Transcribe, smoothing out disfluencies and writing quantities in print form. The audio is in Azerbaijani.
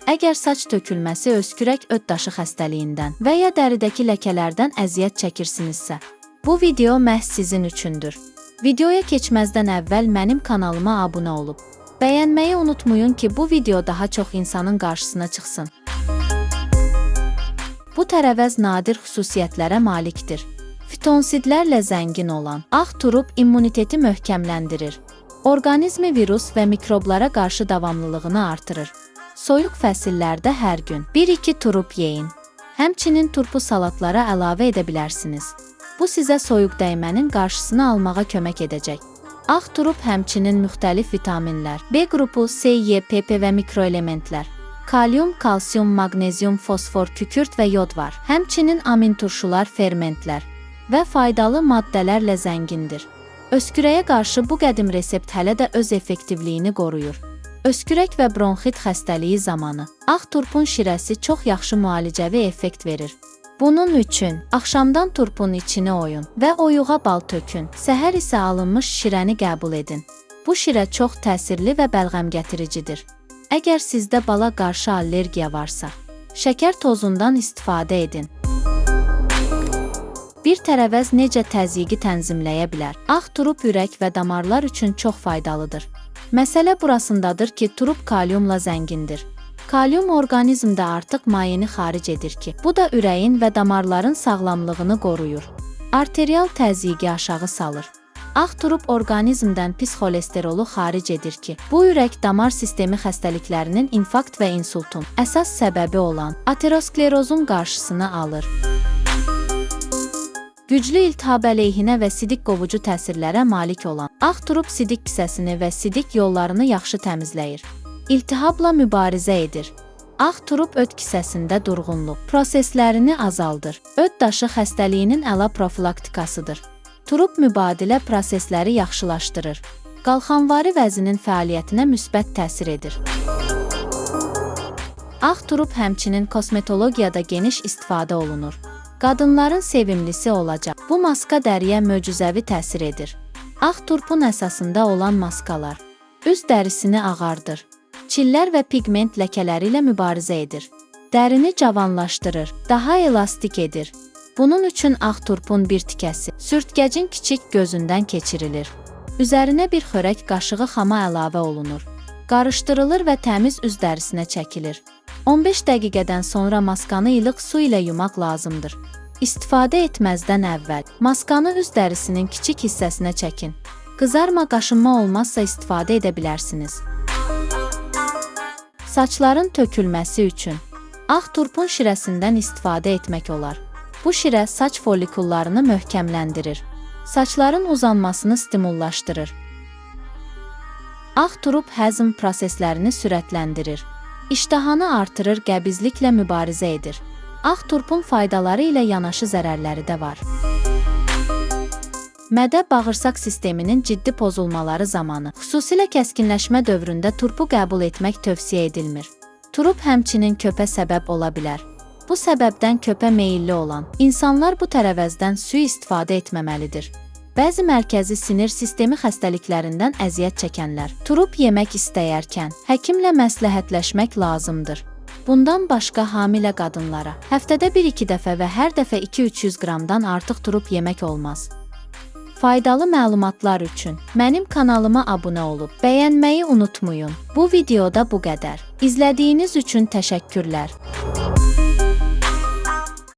Əgər saç tökülməsi, öskürək, öd daşı xəstəliyindən və ya dəridəki ləkələrdən əziyyət çəkirsinizsə, bu video məhz sizin üçündür. Videoya keçməzdən əvvəl mənim kanalıma abunə olub, bəyənməyi unutmayın ki, bu video daha çox insanın qarşısına çıxsın. Bu tərəvəz nadir xüsusiyyətlərə malikdir. Fitonsidlərlə zəngin olan ağ turp immuniteti möhkəmləndirir. Orqanizmi virus və mikroblara qarşı davamlılığını artırır. Soyuq fəsillərdə hər gün 1-2 turp yeyin. Həmçinin turpu salatlara əlavə edə bilərsiniz. Bu sizə soyuq dəymənin qarşısını almağa kömək edəcək. Ağ turp həmçinin müxtəlif vitaminlər, B qrupu, C, E, PP və mikroelementlər, kalium, kalsium, maqnezium, fosfor, kükürt və yod var. Həmçinin amin turşular, fermentlər və faydalı maddələrlə zəngindir. Öskürəyə qarşı bu qədim resept hələ də öz effektivliyini qoruyur. Öskürək və bronxit xəstəliyi zamanı ağ turpun şirəsi çox yaxşı müalicəvi effekt verir. Bunun üçün axşamdan turpun içini oyun və oyuğa bal tökün, səhər isə alınmış şirəni qəbul edin. Bu şirə çox təsirli və bəlğəmgətiricidir. Əgər sizdə bala qarşı allergiya varsa, şəkər tozundan istifadə edin. Bir tərəvəz necə təzyiqi tənzimləyə bilər? Ağ turp ürək və damarlar üçün çox faydalıdır. Məsələ burasındadır ki, turp kaliumla zəngindir. Kalium orqanizmdə artıq mayeni xaric edir ki, bu da ürəyin və damarların sağlamlığını qoruyur. Arterial təzyiqi aşağı salır. Ağ turp orqanizmdən pis xolesterolu xaric edir ki, bu ürək-damar sistemi xəstəliklərinin infarkt və insultun əsas səbəbi olan aterosklerozun qarşısını alır. Güclü iltihab əleyhinə və sidik qovucu təsirlərə malik olan ağ turp sidik kisəsini və sidik yollarını yaxşı təmizləyir. İltihabla mübarizə edir. Ağ turp öd kisəsində durğunluq proseslərini azaldır. Öd daşı xəstəliyinin əla profilaktikasıdır. Turp mübadilə prosesləri yaxşılaşdırır. Qalxanvari vəzinin fəaliyyətinə müsbət təsir edir. Ağ turp həmçinin kosmetologiyada geniş istifadə olunur. Qadınların sevimlisi olacaq. Bu maska dəriyə möcüzəvi təsir edir. Ağ turpun əsasında olan maskalar üz dərisini ağardır. Çillər və pigment ləkələri ilə mübarizə edir. Dərini cavanlaşdırır, daha elastik edir. Bunun üçün ağ turpun bir tikəsi sürtgəcin kiçik gözündən keçirilir. Üzərinə bir xörək qaşığı xama əlavə olunur. Qarışdırılır və təmiz üz dərisinə çəkilir. 15 dəqiqədən sonra maskanı ilıq su ilə yumaq lazımdır. İstifadə etməzdən əvvəl maskanı üz dərisinin kiçik hissəsinə çəkin. Qızarma, qaşınma olmazsa istifadə edə bilərsiniz. Saçların tökülməsi üçün ağ turpun şirəsindən istifadə etmək olar. Bu şirə saç follikullarını möhkəmləndirir. Saçların uzanmasını stimullaşdırır. Ağ turp həzm proseslərini sürətləndirir. İştahanı artırır, qəbizliklə mübarizə edir. Ağ turpun faydaları ilə yanaşı zərərləri də var. Mədə-bağırsaq sisteminin ciddi pozulmaları zamanı, xüsusilə kəskinləşmə dövründə turpu qəbul etmək tövsiyə edilmir. Turp həmçinin köpə səbəb ola bilər. Bu səbəbdən köpə meyilli olan insanlar bu tərəvəzdən sui-istifadə etməməlidir. Bəzi mərkəzi sinir sistemi xəstəliklərindən əziyyət çəkənlər turp yemək istəyərkən həkimlə məsləhətləşmək lazımdır. Bundan başqa hamilə qadınlara həftədə 1-2 dəfə və hər dəfə 200-300 qramdan artıq turp yemək olmaz. Faydalı məlumatlar üçün mənim kanalıma abunə olub, bəyənməyi unutmayın. Bu videoda bu qədər. İzlədiyiniz üçün təşəkkürlər.